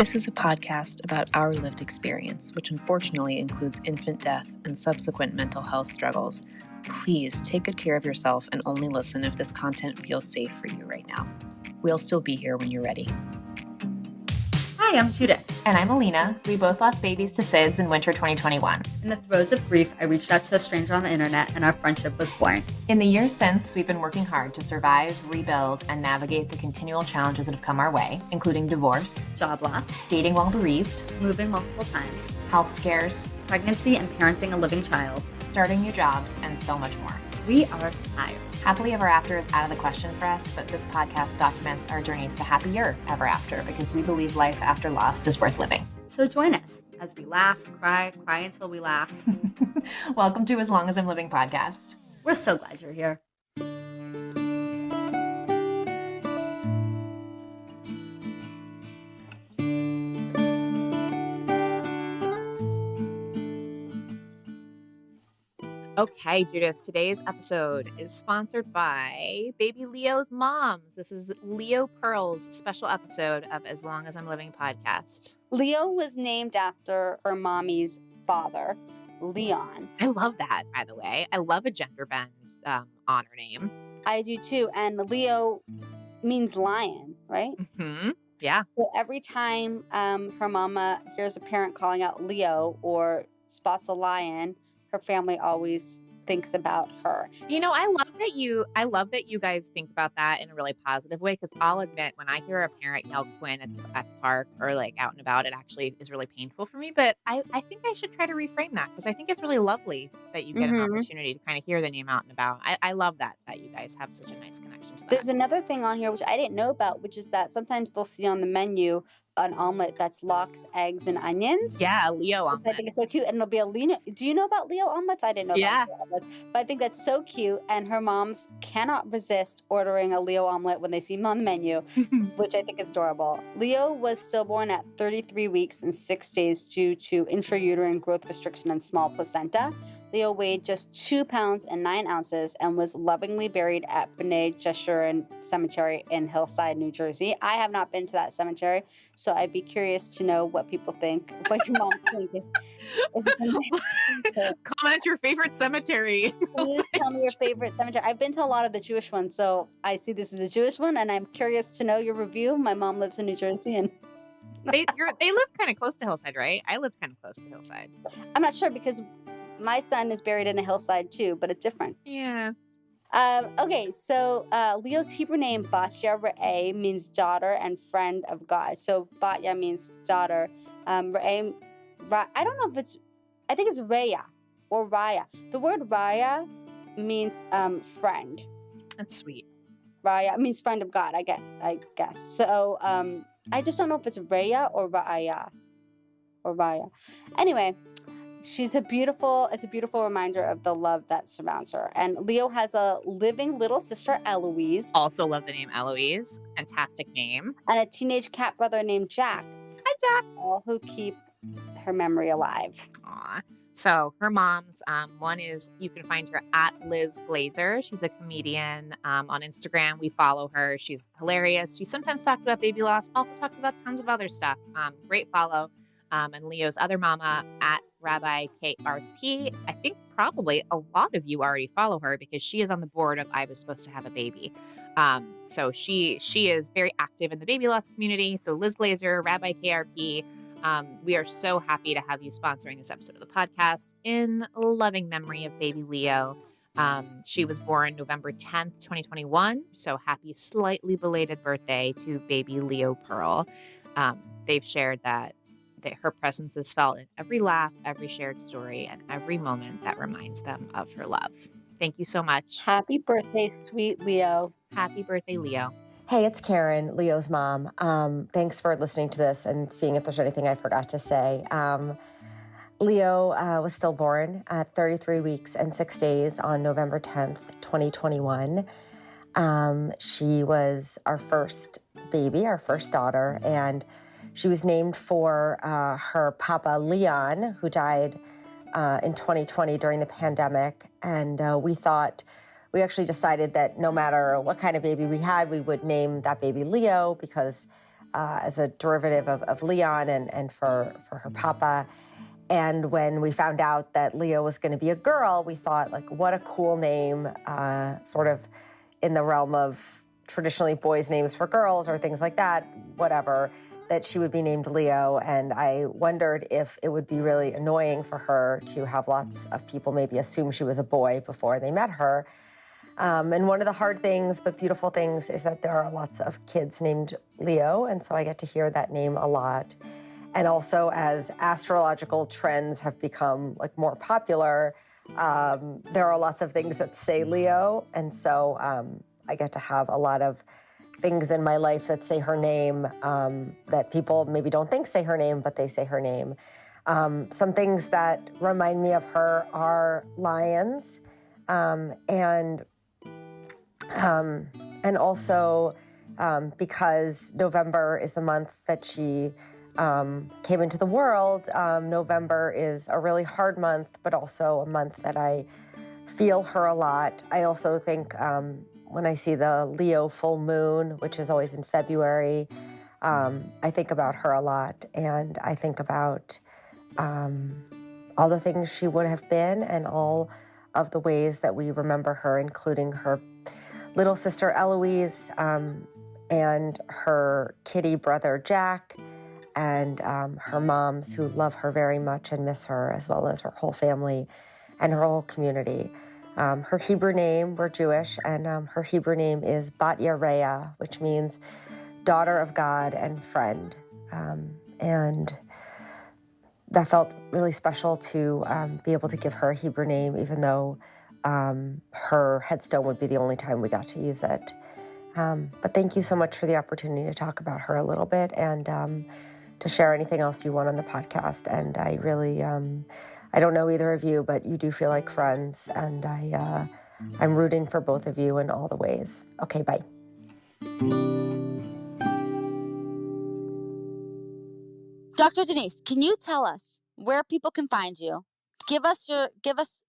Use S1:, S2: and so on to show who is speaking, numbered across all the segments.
S1: This is a podcast about our lived experience, which unfortunately includes infant death and subsequent mental health struggles. Please take good care of yourself and only listen if this content feels safe for you right now. We'll still be here when you're ready.
S2: Hi, I'm Judith.
S3: And I'm Alina. We both lost babies to SIDS in winter 2021.
S2: In the throes of grief, I reached out to a stranger on the internet and our friendship was born.
S3: In the years since, we've been working hard to survive, rebuild, and navigate the continual challenges that have come our way, including divorce,
S2: Job loss,
S3: dating while bereaved,
S2: moving multiple times,
S3: health scares,
S2: pregnancy and parenting a living child,
S3: starting new jobs, and so much more.
S2: We are tired.
S3: Happily ever after is out of the question for us, but this podcast documents our journeys to happier ever after because we believe life after loss is worth living.
S2: So join us as we laugh, cry until we laugh.
S3: Welcome to As Long As I'm Living podcast.
S2: We're so glad you're here.
S4: Okay, Judith, today's episode is sponsored by Baby Leo's moms. This is Leo Pearl's special episode of As Long As I'm Living podcast.
S5: Leo was named after her mommy's father, Leon.
S4: I love that, by the way. I love a gender bend honor name.
S5: I do too. And Leo means lion, right?
S4: Mm-hmm. Yeah.
S5: So every time her mama hears a parent calling out Leo or spots a lion, her family always thinks about her.
S4: You know, I love that you guys think about that in a really positive way, because I'll admit when I hear a parent yell Quinn at the park or like out and about, it actually is really painful for me. But I think I should try to reframe that, because I think it's really lovely that you get an opportunity to kind of hear the name out and about. I love that you guys have such a nice connection to that.
S5: There's another thing on here which I didn't know about, which is that sometimes they'll see on the menu an omelet that's lox, eggs, and onions.
S4: Yeah, a Leo omelet.
S5: I think it's so cute. And it'll be a Leo. Do you know about Leo omelets? I didn't know about Leo omelets. But I think that's so cute. And her moms cannot resist ordering a Leo omelet when they see them on the menu, which I think is adorable. Leo was stillborn at 33 weeks and 6 days due to intrauterine growth restriction and small placenta. Leo weighed just 2 pounds and 9 ounces and was lovingly buried at B'nai Jeshurun Cemetery in Hillside, New Jersey. I have not been to that cemetery, so I'd be curious to know what people think, what your mom's thinking.
S4: Comment your favorite cemetery.
S5: Please tell me your favorite cemetery. I've been to a lot of the Jewish ones, so I see this as a Jewish one, and I'm curious to know your review. My mom lives in New Jersey, and
S4: they live kind of close to Hillside, right? I lived kind of close to Hillside.
S5: I'm not sure because my son is buried in a hillside too, but it's different.
S4: Yeah.
S5: Okay, so Leo's Hebrew name, Batya Re'eh, means daughter and friend of God. So Batya means daughter. Re'eh, I don't know if it's, I think it's Raya or Raya. The word Raya means friend.
S4: That's sweet.
S5: Raya means friend of God, I guess. So I just don't know if it's Raya or Raya or Raya. Anyway, it's a beautiful reminder of the love that surrounds her. And Leo has a living little sister, Eloise.
S4: Also love the name Eloise. Fantastic name.
S5: And a teenage cat brother named Jack.
S4: Hi, Jack.
S5: All who keep her memory alive.
S4: Aw. So her moms, one is, you can find her at Liz Glazer. She's a comedian on Instagram. We follow her. She's hilarious. She sometimes talks about baby loss, also talks about tons of other stuff. Great follow. And Leo's other mama at Rabbi KRP. I think probably a lot of you already follow her because she is on the board of I Was Supposed to Have a Baby. So she is very active in the baby loss community. So Liz Glazer, Rabbi KRP, we are so happy to have you sponsoring this episode of the podcast in loving memory of baby Leo. She was born November 10th, 2021. So happy slightly belated birthday to baby Leo Pearl. They've shared that her presence is felt in every laugh, every shared story, and every moment that reminds them of her love. Thank you so much.
S5: Happy birthday, sweet Leo.
S4: Happy birthday, Leo.
S6: Hey, it's Karen, Leo's mom. Thanks for listening to this and seeing if there's anything I forgot to say. Leo was stillborn at 33 weeks and 6 days on November 10th, 2021. She was our first baby, our first daughter, and she was named for her papa, Leon, who died in 2020 during the pandemic. And we actually decided that no matter what kind of baby we had, we would name that baby Leo because as a derivative of Leon and for her papa. And when we found out that Leo was going to be a girl, we thought, like, what a cool name, sort of in the realm of traditionally boys' names for girls or things like that, whatever, that she would be named Leo. And I wondered if it would be really annoying for her to have lots of people maybe assume she was a boy before they met her. And one of the hard things, but beautiful things, is that there are lots of kids named Leo. And so I get to hear that name a lot. And also, as astrological trends have become like more popular, there are lots of things that say Leo. And so I get to have a lot of things in my life that say her name, that people maybe don't think say her name, but they say her name. Some things that remind me of her are lions, and also because November is the month that she came into the world. November is a really hard month, but also a month that I feel her a lot. I also think when I see the Leo full moon, which is always in February, I think about her a lot, and I think about all the things she would have been and all of the ways that we remember her, including her little sister Eloise, and her kitty brother Jack, and her moms who love her very much and miss her, as well as her whole family and her whole community. Her Hebrew name, we're Jewish, and her Hebrew name is Bat Yareya, which means daughter of God and friend. And that felt really special to be able to give her a Hebrew name, even though her headstone would be the only time we got to use it. But thank you so much for the opportunity to talk about her a little bit and to share anything else you want on the podcast. And I really, I don't know either of you, but you do feel like friends, and I'm rooting for both of you in all the ways. Okay, bye.
S5: Dr. Denise, can you tell us where people can find you? Give us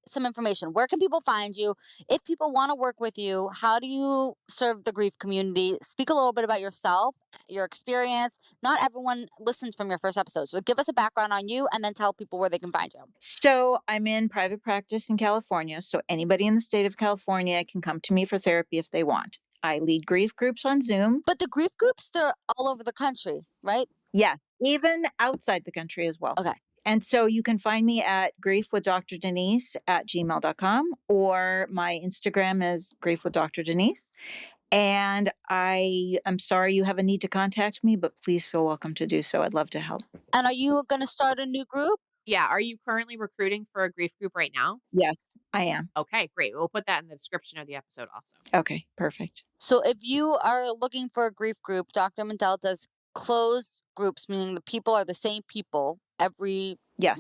S5: some information. Where can people find you? If people want to work with you, how do you serve the grief community? Speak a little bit about yourself, your experience. Not everyone listens from your first episode. So give us a background on you and then tell people where they can find you.
S7: So I'm in private practice in California. So anybody in the state of California can come to me for therapy if they want. I lead grief groups on Zoom.
S5: But the grief groups, they're all over the country, right?
S7: Yeah, even outside the country as well.
S5: Okay.
S7: And so you can find me at griefwithdrenise at gmail.com, or my Instagram is griefwithdrenise. And I am sorry you have a need to contact me, but please feel welcome to do so. I'd love to help.
S5: And are you going to start a new group?
S4: Yeah. Are you currently recruiting for a grief group right now?
S7: Yes, I am.
S4: Okay, great. We'll put that in the description of the episode also.
S7: Okay, perfect.
S5: So if you are looking for a grief group, Dr. Mandel does closed groups, meaning the people are the same people every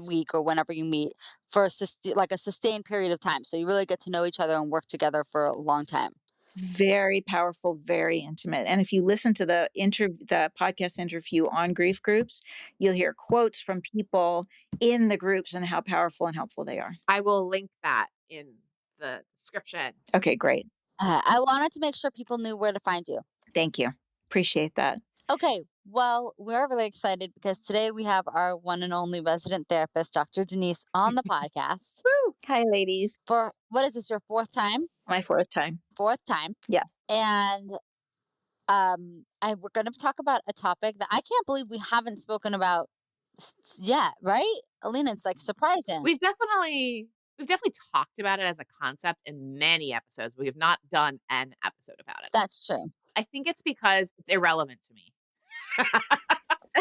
S5: week or whenever you meet for a sustained period of time. So you really get to know each other and work together for a long time.
S7: Very powerful, very intimate. And if you listen to the podcast interview on grief groups, you'll hear quotes from people in the groups and how powerful and helpful they are.
S4: I will link that in the description.
S7: Okay, great.
S5: I wanted to make sure people knew where to find you.
S7: Thank you. Appreciate that.
S5: Okay, well, we're really excited because today we have our one and only resident therapist, Dr. Denise, on the podcast.
S7: Woo! Hi, ladies.
S5: For, what is this, your fourth time?
S7: My fourth time.
S5: Fourth time.
S7: Yes.
S5: And we're going to talk about a topic that I can't believe we haven't spoken about yet, right? Alina, it's like surprising.
S4: We've definitely talked about it as a concept in many episodes. We have not done an episode about it.
S5: That's true.
S4: I think it's because it's irrelevant to me.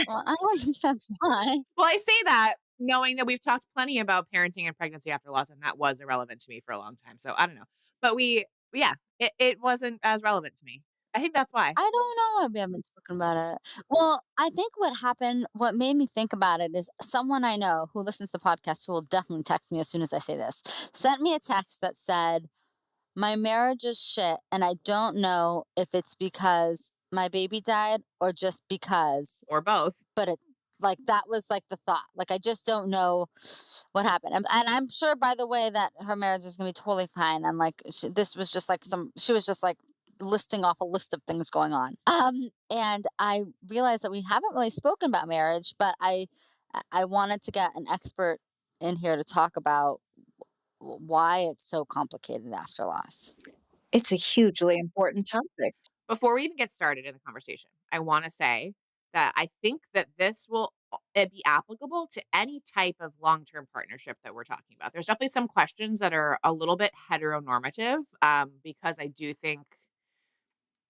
S5: Well, I don't think that's why.
S4: Well, I say that knowing that we've talked plenty about parenting and pregnancy after loss, and that was irrelevant to me for a long time. So I don't know. But it wasn't as relevant to me. I think that's why.
S5: I don't know why we haven't spoken about it. Well, I think what made me think about it is someone I know who listens to the podcast, who will definitely text me as soon as I say this, sent me a text that said, my marriage is shit, and I don't know if it's because my baby died or just because.
S4: Or both.
S5: But that was like the thought. Like, I just don't know what happened. And I'm sure, by the way, that her marriage is going to be totally fine. And like, she was just like listing off a list of things going on. And I realized that we haven't really spoken about marriage, but I wanted to get an expert in here to talk about why it's so complicated after loss.
S7: It's a hugely important topic.
S4: Before we even get started in the conversation, I want to say that I think that this will be applicable to any type of long-term partnership that we're talking about. There's definitely some questions that are a little bit heteronormative, because I do think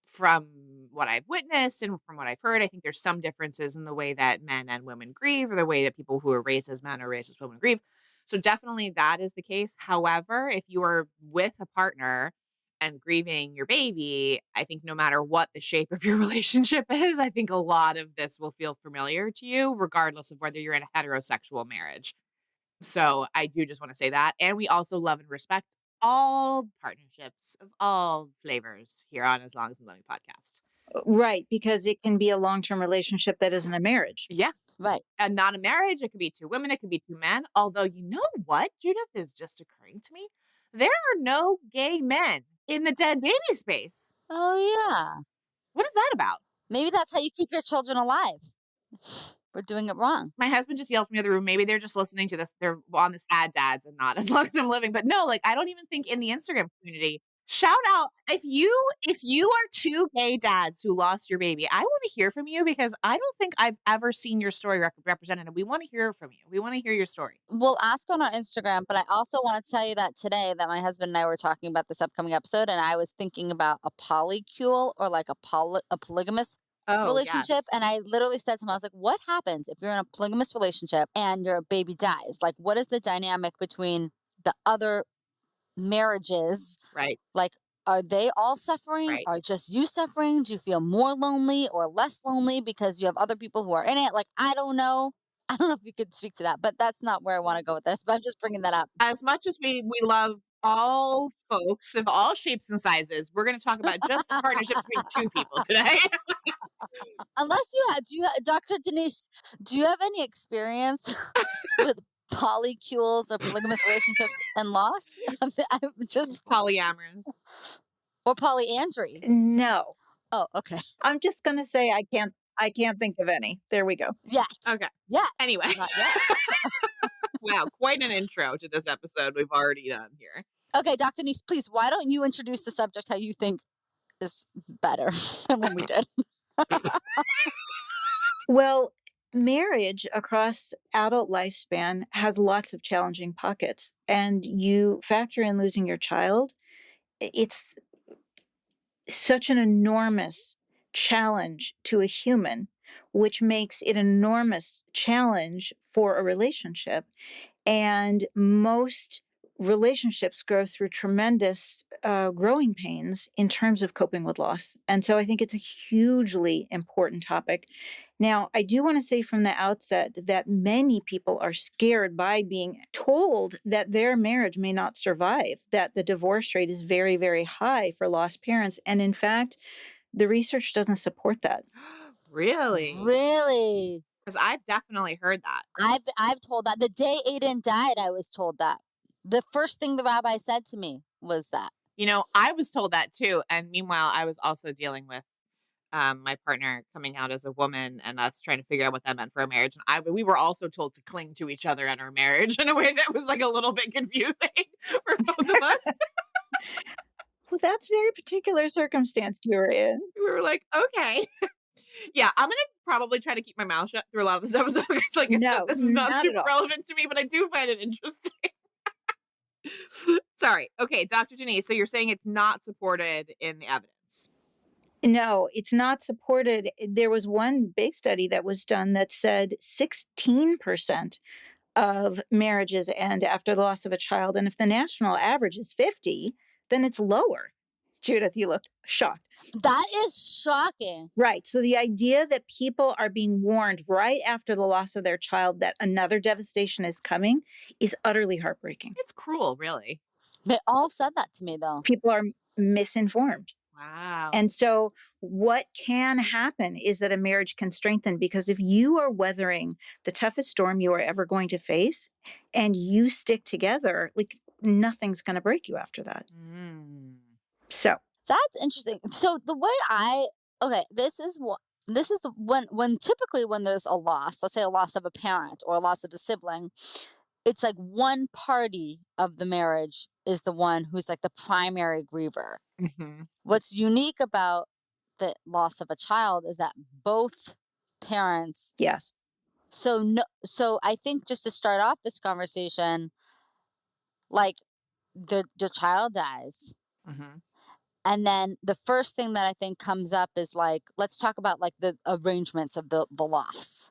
S4: from what I've witnessed and from what I've heard, I think there's some differences in the way that men and women grieve, or the way that people who are raised as men or raised as women grieve. So definitely that is the case. However, if you are with a partner and grieving your baby, I think no matter what the shape of your relationship is, I think a lot of this will feel familiar to you, regardless of whether you're in a heterosexual marriage. So I do just want to say that. And we also love and respect all partnerships of all flavors here on As Long as I'm Living podcast.
S7: Right, because it can be a long-term relationship that isn't a marriage.
S4: Yeah.
S5: Right.
S4: And not a marriage. It could be two women. It could be two men. Although, you know what, Judith, is just occurring to me? There are no gay men in the dead baby space.
S5: Oh, yeah.
S4: What is that about?
S5: Maybe that's how you keep your children alive. We're doing it wrong.
S4: My husband just yelled from the other room. Maybe they're just listening to this. They're on the sad dads and not As Long as I'm Living. But no, like, I don't even think in the Instagram community. Shout out if you are two gay dads who lost your baby. I want to hear from you, because I don't think I've ever seen your story represented. We want to hear from you. We want to hear your story.
S5: We'll ask on our Instagram, but I also want to tell you that today that my husband and I were talking about this upcoming episode, and I was thinking about a polycule, or like a polygamous relationship.
S4: Yes.
S5: And I literally said to him, I was like, what happens if you're in a polygamous relationship and your baby dies? Like, what is the dynamic between the other marriages?
S4: Right.
S5: Like, are they all suffering?
S4: Right.
S5: Are just you suffering? Do you feel more lonely or less lonely because you have other people who are in it? Like, I don't know. I don't know if you could speak to that, but that's not where I want to go with this. But I'm just bringing that up.
S4: As much as we love all folks of all shapes and sizes, we're going to talk about just partnerships between two people today.
S5: Unless Dr. Denise, do you have any experience with polycules or polygamous relationships and loss? I'm just
S4: Polyamorous.
S5: or polyandry.
S7: No.
S5: Oh, okay.
S7: I'm just going to say I can't think of any. There we go.
S5: Yet.
S4: Okay.
S5: Yet.
S4: Anyway.
S5: Not yet.
S4: Wow, quite an intro to this episode we've already done here.
S5: Okay, Dr. Denise, please, why don't you introduce the subject how you think is better than when we did?
S7: Well, marriage across adult lifespan has lots of challenging pockets, and you factor in losing your child. It's such an enormous challenge to a human, which makes it an enormous challenge for a relationship. And most relationships go through tremendous growing pains in terms of coping with loss. And so I think it's a hugely important topic. Now, I do want to say from the outset that many people are scared by being told that their marriage may not survive, that the divorce rate is very, very high for lost parents. And in fact, the research doesn't support that.
S4: Really?
S5: Really?
S4: Because I've definitely heard that.
S5: I've told that. The day Aiden died, I was told that. The first thing the rabbi said to me was that.
S4: You know, I was told that too. And meanwhile, I was also dealing with my partner coming out as a woman and us trying to figure out what that meant for our marriage. And we were also told to cling to each other in our marriage in a way that was like a little bit confusing for both of us.
S7: Well, that's very particular circumstance you were in.
S4: We were like, okay. Yeah, I'm going to probably try to keep my mouth shut through a lot of this episode because, like I said, this is not super relevant to me, but I do find it interesting. Sorry. Okay, Dr. Denise, so you're saying it's not supported in the evidence?
S7: No, it's not supported. There was one big study that was done that said 16% of marriages end after the loss of a child. And if the national average is 50, then it's lower. Judith, you look shocked.
S5: That is shocking.
S7: Right. So the idea that people are being warned right after the loss of their child that another devastation is coming is utterly heartbreaking.
S4: It's cruel, really.
S5: They all said that to me, though.
S7: People are misinformed.
S4: Wow.
S7: And so what can happen is that a marriage can strengthen, because if you are weathering the toughest storm you are ever going to face and you stick together, like nothing's going to break you after that.
S4: Mm.
S7: So
S5: That's interesting. So the way this is what this is the when typically when there's a loss, let's say a loss of a parent or a loss of a sibling, it's like one party of the marriage is the one who's like the primary griever.
S4: Mhm.
S5: What's unique about the loss of a child is that both parents.
S7: Yes.
S5: So I think just to start off this conversation, like the child dies.
S4: Mhm.
S5: And then the first thing that I think comes up is like, let's talk about like the arrangements of the loss.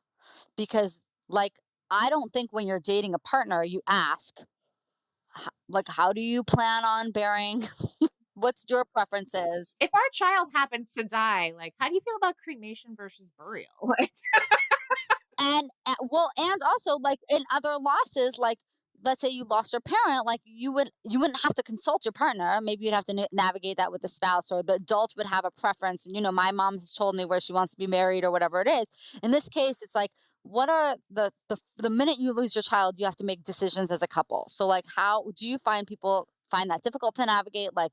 S5: Because like, I don't think when you're dating a partner, you ask, like, how do you plan on burying? What's your preferences?
S4: If our child happens to die, like, how do you feel about cremation versus burial? Like,
S5: And also like in other losses, like let's say you lost your parent, like you wouldn't have to consult your partner. Maybe you'd have to navigate that with the spouse, or the adult would have a preference. And my mom's told me where she wants to be married or whatever it is. In this case, it's like, what are the minute you lose your child, you have to make decisions as a couple. So like, how do you find people find that difficult to navigate? Like,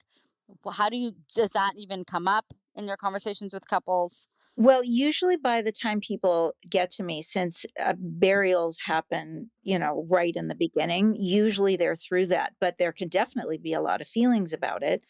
S5: does that even come up in your conversations with couples?
S7: Well, usually by the time people get to me, since burials happen, right in the beginning, usually they're through that, but there can definitely be a lot of feelings about it.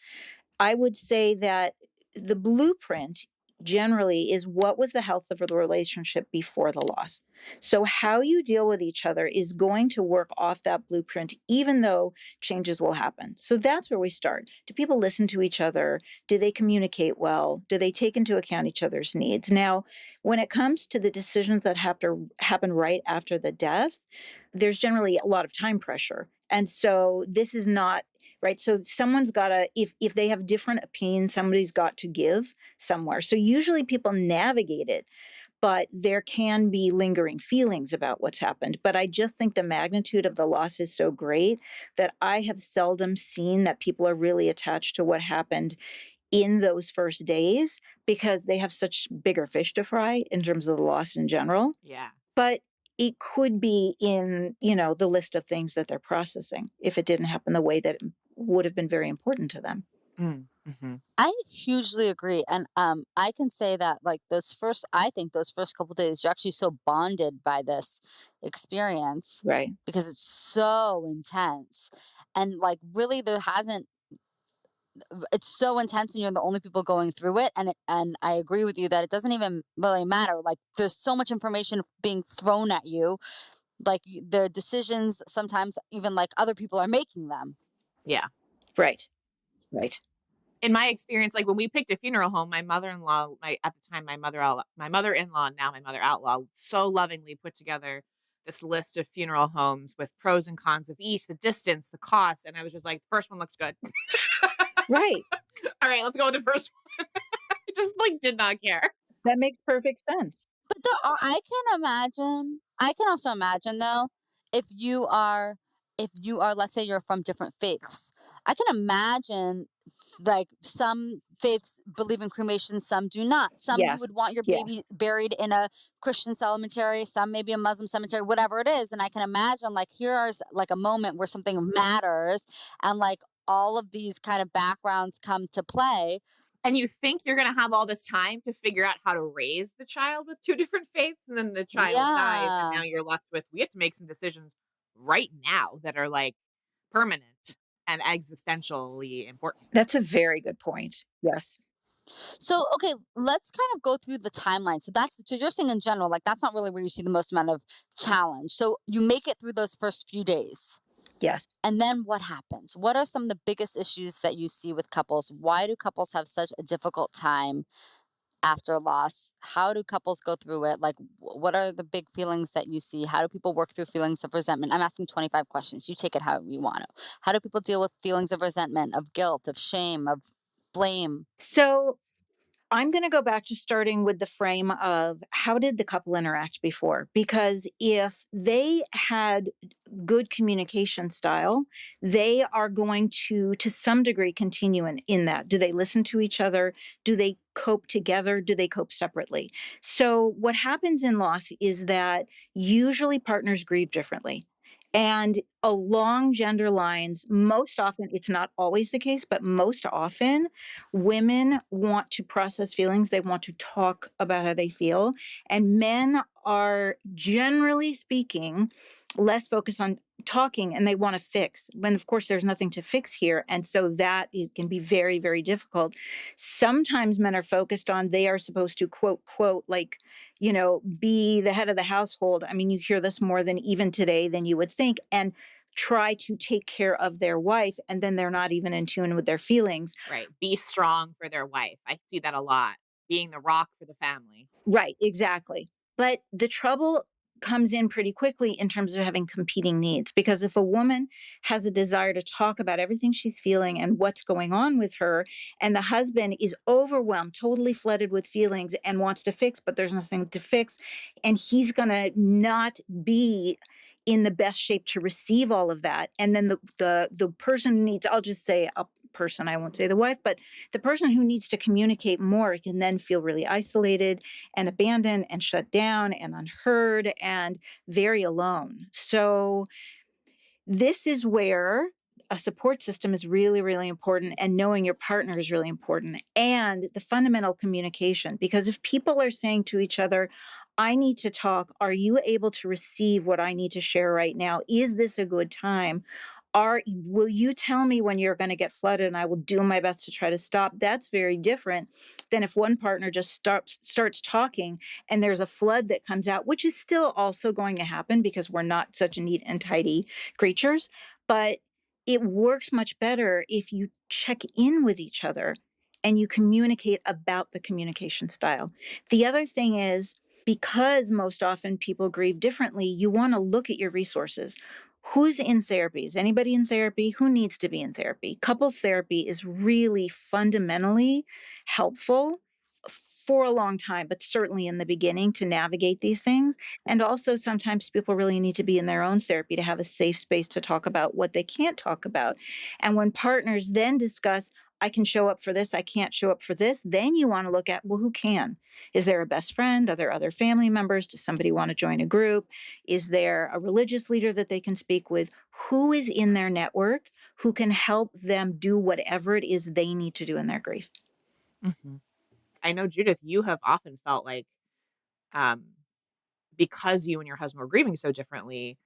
S7: I would say that the blueprint generally is what was the health of the relationship before the loss. So how you deal with each other is going to work off that blueprint, even though changes will happen. So that's where we start. Do people listen to each other? Do they communicate well? Do they take into account each other's needs? Now, when it comes to the decisions that have to happen right after the death, there's generally a lot of time pressure. And so this is not right. So someone's got to, if they have different opinions, somebody's got to give somewhere. So usually people navigate it, but there can be lingering feelings about what's happened. But I just think the magnitude of the loss is so great that I have seldom seen that people are really attached to what happened in those first days, because they have such bigger fish to fry in terms of the loss in general.
S4: yeah.
S7: But it could be in, the list of things that they're processing if it didn't happen the way that it would have been very important to them.
S4: Mm-hmm.
S5: I hugely agree. And I can say that like I think those first couple days, you're actually so bonded by this experience
S7: Right.
S5: because it's so intense. And like really it's so intense and you're the only people going through it. And I agree with you that it doesn't even really matter. Like there's so much information being thrown at you. Like the decisions, sometimes even like other people are making them.
S4: Yeah.
S7: Right. Right.
S4: In my experience, like when we picked a funeral home, my mother-in-law, at the time, my mother-in-law, now my mother outlaw, so lovingly put together this list of funeral homes with pros and cons of each, the distance, the cost. And I was just like, the first one looks good.
S7: Right.
S4: All right, let's go with the first one. I just like did not care.
S7: That makes perfect sense.
S5: But I can also imagine though, if you are, let's say you're from different faiths, I can imagine like some faiths believe in cremation, some do not. Some you
S7: Yes.
S5: would want your
S7: Yes.
S5: baby buried in a Christian cemetery, some maybe a Muslim cemetery, whatever it is. And I can imagine like here's like a moment where something matters and like all of these kind of backgrounds come to play.
S4: And you think you're going to have all this time to figure out how to raise the child with two different faiths, and then the child dies, and
S5: Yeah.
S4: now you're left with, we have to make some decisions right now that are like permanent and existentially important.
S7: That's a very good point. Yes.
S5: So, okay, let's kind of go through the timeline. So you're saying in general, like that's not really where you see the most amount of challenge. So you make it through those first few days.
S7: Yes.
S5: And then what happens? What are some of the biggest issues that you see with couples? Why do couples have such a difficult time after loss? How do couples go through it? Like, what are the big feelings that you see? How do people work through feelings of resentment? I'm asking 25 questions. You take it however you want to. How do people deal with feelings of resentment, of guilt, of shame, of blame?
S7: So I'm going to go back to starting with the frame of how did the couple interact before? Because if they had good communication style, they are going to some degree, continue in that. Do they listen to each other? Do they cope together? Do they cope separately? So what happens in loss is that usually partners grieve differently. And along gender lines, most often, it's not always the case, but most often women want to process feelings. They want to talk about how they feel. And men are, generally speaking, less focused on talking, and they want to fix, when of course there's nothing to fix here. And so that can be very, very difficult. Sometimes men are focused on, they are supposed to quote, like, be the head of the household. I mean, you hear this more than even today than you would think, and try to take care of their wife. And then they're not even in tune with their feelings.
S4: Right. Be strong for their wife. I see that a lot. Being the rock for the family.
S7: Right. Exactly. But the trouble comes in pretty quickly in terms of having competing needs, because if a woman has a desire to talk about everything she's feeling and what's going on with her, and the husband is overwhelmed, totally flooded with feelings and wants to fix, but there's nothing to fix, and he's going to not be in the best shape to receive all of that. And then the person needs, I'll just say a person, I won't say the wife, but the person who needs to communicate more can then feel really isolated and abandoned and shut down and unheard and very alone. So this is where a support system is really, really important, and knowing your partner is really important, and the fundamental communication. Because if people are saying to each other, I need to talk, are you able to receive what I need to share right now? Is this a good time? Will you tell me when you're going to get flooded, and I will do my best to try to stop? That's very different than if one partner just starts talking and there's a flood that comes out, which is still also going to happen because we're not such neat and tidy creatures. But it works much better if you check in with each other and you communicate about the communication style. The other thing is, because most often people grieve differently, you want to look at your resources. Who's in therapy? Is anybody in therapy? Who needs to be in therapy? Couples therapy is really fundamentally helpful for a long time, but certainly in the beginning, to navigate these things. And also sometimes people really need to be in their own therapy to have a safe space to talk about what they can't talk about. And when partners then discuss, I can show up for this, I can't show up for this, then you want to look at, well, who can? Is there a best friend? Are there other family members? Does somebody want to join a group? Is there a religious leader that they can speak with? Who is in their network who can help them do whatever it is they need to do in their grief?
S4: Mm-hmm. I know, Judith, you have often felt like, um, because you and your husband were grieving so differently,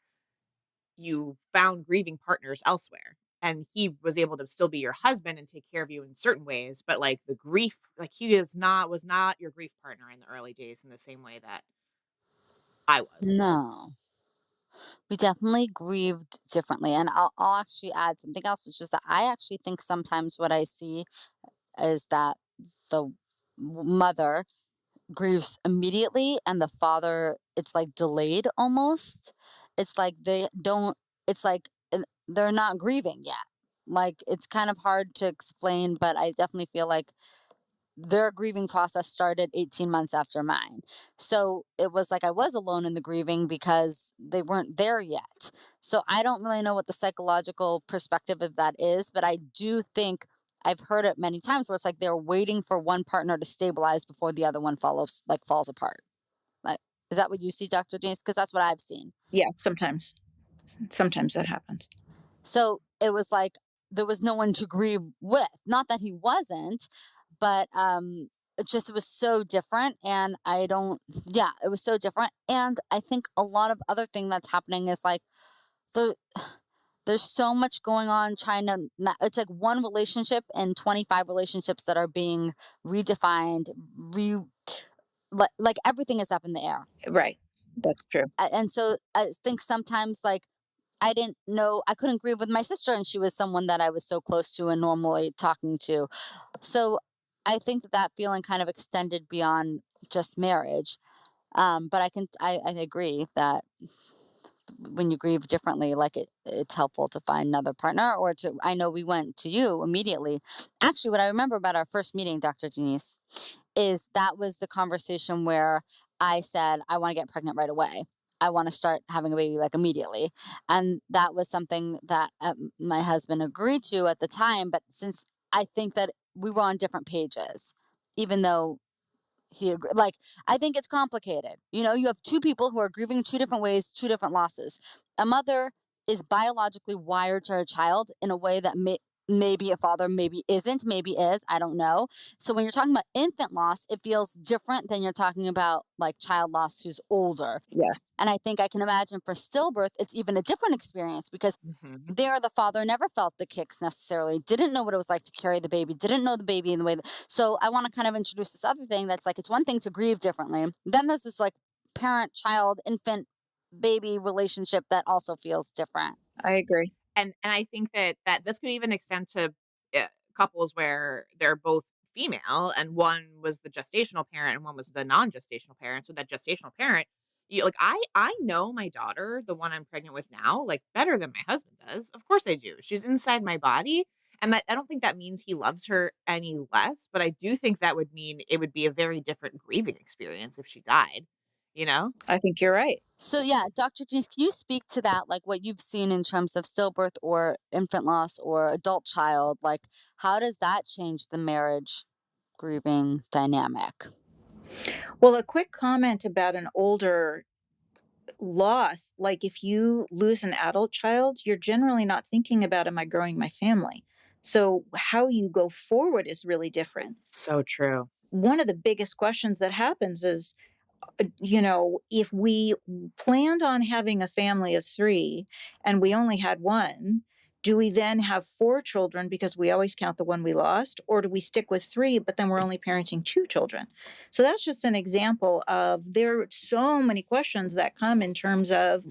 S4: you found grieving partners elsewhere. And he was able to still be your husband and take care of you in certain ways, but like the grief, like he was not your grief partner in the early days in the same way that I was.
S5: No, we definitely grieved differently. And I'll actually add something else, which is that I actually think sometimes what I see is that the mother grieves immediately and the father, it's like delayed almost. It's like they don't, it's like they're not grieving yet. Like it's kind of hard to explain, but I definitely feel like their grieving process started 18 months after mine. So it was like I was alone in the grieving because they weren't there yet. So I don't really know what the psychological perspective of that is, but I do think I've heard it many times where it's like they're waiting for one partner to stabilize before the other one falls apart. Like, is that what you see, Dr. Denise? Because that's what I've seen.
S7: Yeah, sometimes that happens.
S5: So it was like there was no one to grieve with. Not that he wasn't, but it was so different. And it was so different. And I think a lot of other thing that's happening is like there's so much going on trying to, it's like one relationship and 25 relationships that are being redefined, like everything is up in the air.
S7: Right. That's true.
S5: And so I think sometimes like I didn't know, I couldn't grieve with my sister, and she was someone that I was so close to and normally talking to. So I think that feeling kind of extended beyond just marriage. But I agree that when you grieve differently, like it's helpful to find another partner, or I know we went to you immediately. Actually, what I remember about our first meeting, Dr. Denise, is that was the conversation where I said, I want to get pregnant right away. I want to start having a baby like immediately. And that was something that my husband agreed to at the time. But since I think that we were on different pages, even though I think it's complicated. You have two people who are grieving two different ways, two different losses. A mother is biologically wired to a child in a way that maybe a father maybe isn't, maybe is, I don't know. So when you're talking about infant loss, it feels different than you're talking about like child loss who's older.
S7: Yes.
S5: And I think I can imagine for stillbirth, it's even a different experience because there the father never felt the kicks necessarily, didn't know what it was like to carry the baby, didn't know the baby in the way so I want to kind of introduce this other thing that's like, it's one thing to grieve differently. Then there's this like parent, child, infant, baby relationship that also feels different.
S7: I agree.
S4: And I think that this could even extend to couples where they're both female and one was the gestational parent and one was the non-gestational parent. So that gestational parent, like I know my daughter, the one I'm pregnant with now, like better than my husband does. Of course I do. She's inside my body. And that I don't think that means he loves her any less, but I do think that would mean it would be a very different grieving experience if she died, you know?
S7: I think you're right.
S5: So yeah, Dr. Denise, can you speak to that, like what you've seen in terms of stillbirth or infant loss or adult child? Like, how does that change the marriage grieving dynamic?
S7: Well, a quick comment about an older loss, like if you lose an adult child, you're generally not thinking about, am I growing my family? So how you go forward is really different.
S4: So true.
S7: One of the biggest questions that happens is, if we planned on having a family of 3 and we only had 1, do we then have 4 children because we always count the one we lost? Or do we stick with 3, but then we're only parenting 2 children? So that's just an example of there are so many questions that come in terms of,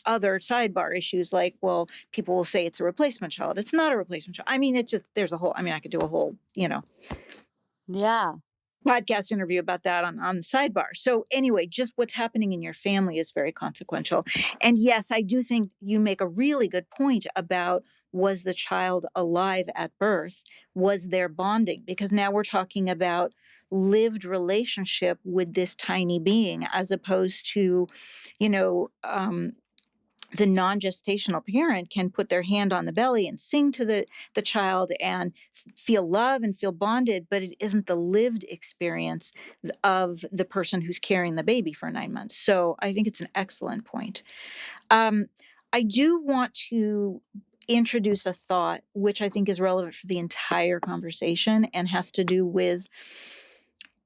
S7: other sidebar issues like, well, people will say it's a replacement child. It's not a replacement child. I mean, there's a whole, I could do a whole,
S5: Yeah.
S7: podcast interview about that on the sidebar. So anyway, just what's happening in your family is very consequential. And yes, I do think you make a really good point about, was the child alive at birth? Was there bonding? Because now we're talking about lived relationship with this tiny being as opposed to, the non-gestational parent can put their hand on the belly and sing to the child and feel love and feel bonded, but it isn't the lived experience of the person who's carrying the baby for 9 months. So I think it's an excellent point. I do want to introduce a thought which I think is relevant for the entire conversation and has to do with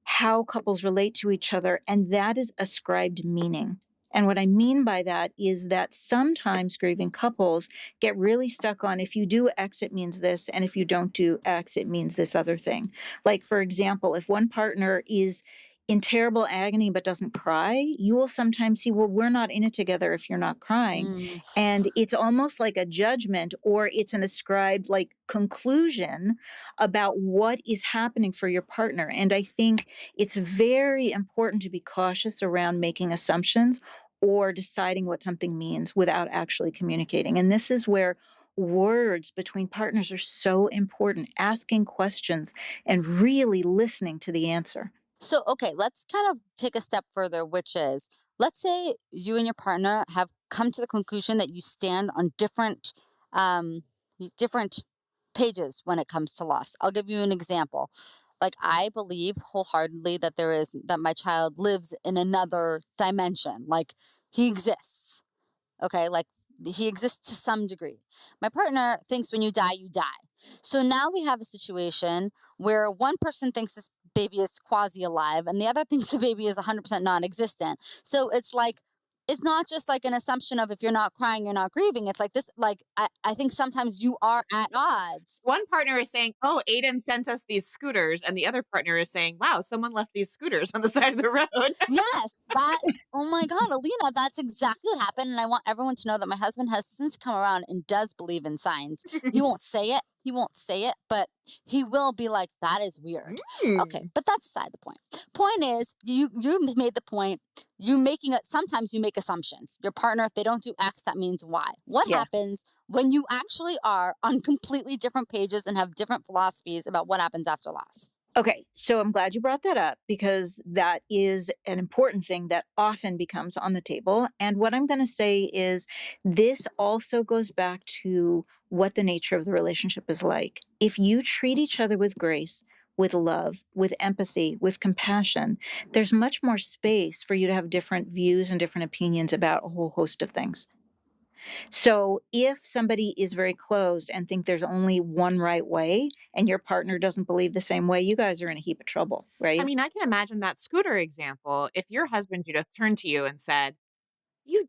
S7: how couples relate to each other, and that is ascribed meaning. And what I mean by that is that sometimes grieving couples get really stuck on, if you do X, it means this, and if you don't do X, it means this other thing. Like, for example, if one partner is in terrible agony but doesn't cry, you will sometimes see, well, we're not in it together if you're not crying. And it's almost like a judgment, or it's an ascribed like conclusion about what is happening for your partner. And I think it's very important to be cautious around making assumptions or deciding what something means without actually communicating. And this is where words between partners are so important, asking questions and really listening to the answer.
S5: So, okay, let's kind of take a step further, which is, let's say you and your partner have come to the conclusion that you stand on different pages when it comes to loss. I'll give you an example. Like, I believe wholeheartedly that my child lives in another dimension. Like, he exists. Okay, like he exists to some degree. My partner thinks when you die, you die. So now we have a situation where one person thinks this baby is quasi alive and the other thinks the baby is 100% non-existent. So it's like, it's not just like an assumption of if you're not crying, you're not grieving. It's like this, like, I think sometimes you are at odds.
S4: One partner is saying, oh, Aiden sent us these scooters. And the other partner is saying, wow, someone left these scooters on the side of the road.
S5: Yes. Oh my God, Alina, that's exactly what happened. And I want everyone to know that my husband has since come around and does believe in signs. He won't say it, but he will be like, that is weird. Okay, but that's aside the point. Point is, you made the point. Sometimes you make assumptions. Your partner, if they don't do X, that means Y. What happens when you actually are on completely different pages and have different philosophies about what happens after loss?
S7: Okay, so I'm glad you brought that up because that is an important thing that often becomes on the table. And what I'm going to say is this also goes back to what the nature of the relationship is like. If you treat each other with grace, with love, with empathy, with compassion, there's much more space for you to have different views and different opinions about a whole host of things. So if somebody is very closed and think there's only one right way and your partner doesn't believe the same way, you guys are in a heap of trouble, right?
S4: I mean, I can imagine that scooter example. If your husband, Judith, turned to you and said, you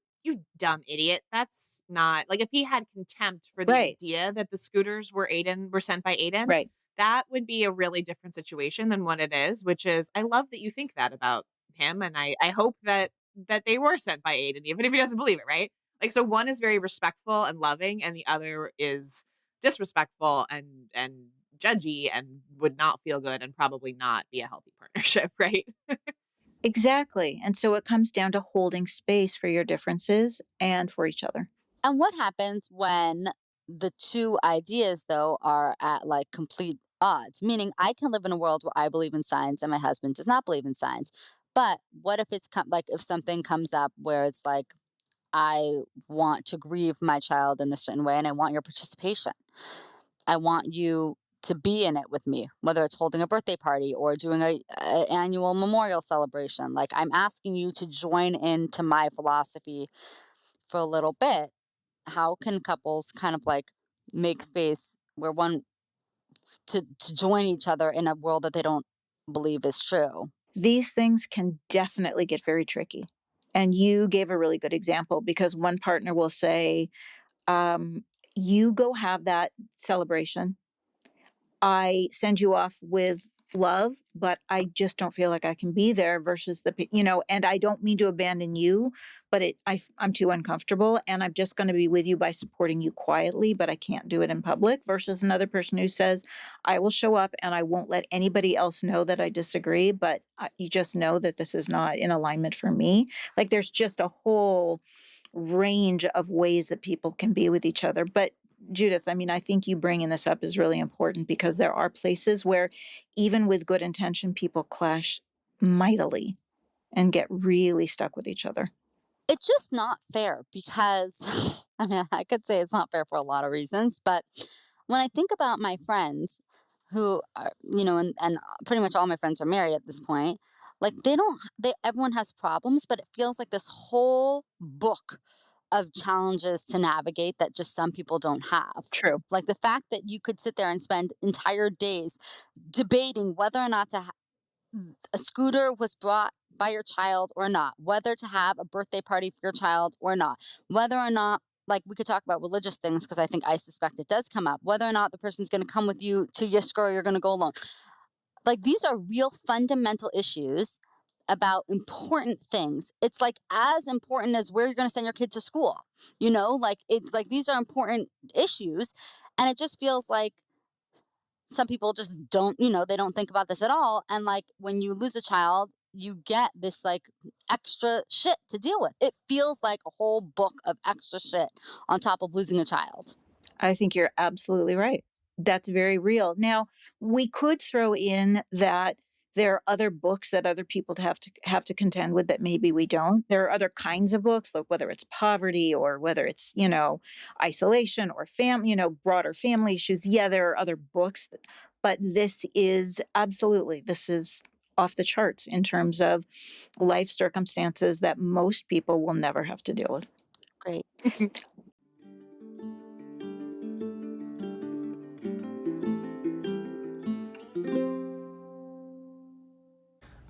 S4: dumb idiot. That's not like if he had contempt for the
S7: Right.
S4: idea that the scooters were sent by Aiden,
S7: Right.
S4: that would be a really different situation than what it is, which is I love that you think that about him. And I hope that they were sent by Aiden, even if he doesn't believe it, right? Like, so one is very respectful and loving, and the other is disrespectful and judgy and would not feel good and probably not be a healthy partnership, right?
S7: Exactly. And so it comes down to holding space for your differences and for each other.
S5: And what happens when the two ideas, though, are at like complete odds? Meaning, I can live in a world where I believe in science and my husband does not believe in science. But what if it's like if something comes up where it's like, I want to grieve my child in a certain way and I want your participation. I want you to be in it with me, whether it's holding a birthday party or doing an annual memorial celebration. Like, I'm asking you to join into my philosophy for a little bit. How can couples kind of like make space where one to join each other in a world that they don't believe is true?
S7: These things can definitely get very tricky. And you gave a really good example because one partner will say, you go have that celebration. I send you off with love, but I just don't feel like I can be there versus and I don't mean to abandon you, but I'm too uncomfortable and I'm just going to be with you by supporting you quietly, but I can't do it in public versus another person who says, I will show up and I won't let anybody else know that I disagree, but you just know that this is not in alignment for me. Like there's just a whole range of ways that people can be with each other. But Judith, I mean, I think you bringing this up is really important because there are places where even with good intention, people clash mightily and get really stuck with each other.
S5: It's just not fair because, I mean, I could say it's not fair for a lot of reasons, but when I think about my friends who are, and pretty much all my friends are married at this point, like everyone has problems, but it feels like this whole book of challenges to navigate that just some people don't have.
S7: True.
S5: Like the fact that you could sit there and spend entire days debating whether or not a scooter was brought by your child or not, whether to have a birthday party for your child or not, whether or not, like we could talk about religious things because I suspect it does come up, whether or not the person's going to come with you to Yisker or you're going to go alone. Like these are real fundamental issues about important things. It's like as important as where you're going to send your kid to school, like it's like these are important issues. And it just feels like some people just don't, they don't think about this at all. And like when you lose a child, you get this like extra shit to deal with. It feels like a whole book of extra shit on top of losing a child.
S7: I think you're absolutely right. That's very real. Now, we could throw in that there are other books that other people have to contend with that maybe we don't. There are other kinds of books, like whether it's poverty or whether it's, isolation or broader family issues. Yeah, there are other books, but this is off the charts in terms of life circumstances that most people will never have to deal with.
S5: Great.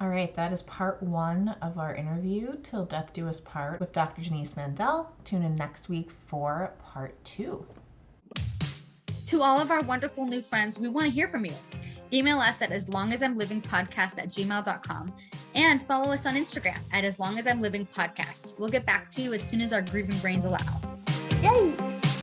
S1: All right, that is part 1 of our interview, Till Death Do Us Part, with Dr. Denise Mandel. Tune in next week for part 2.
S2: To all of our wonderful new friends, we want to hear from you. Email us at aslongasimlivingpodcast@gmail.com and follow us on Instagram at aslongasimlivingpodcast. We'll get back to you as soon as our grieving brains allow.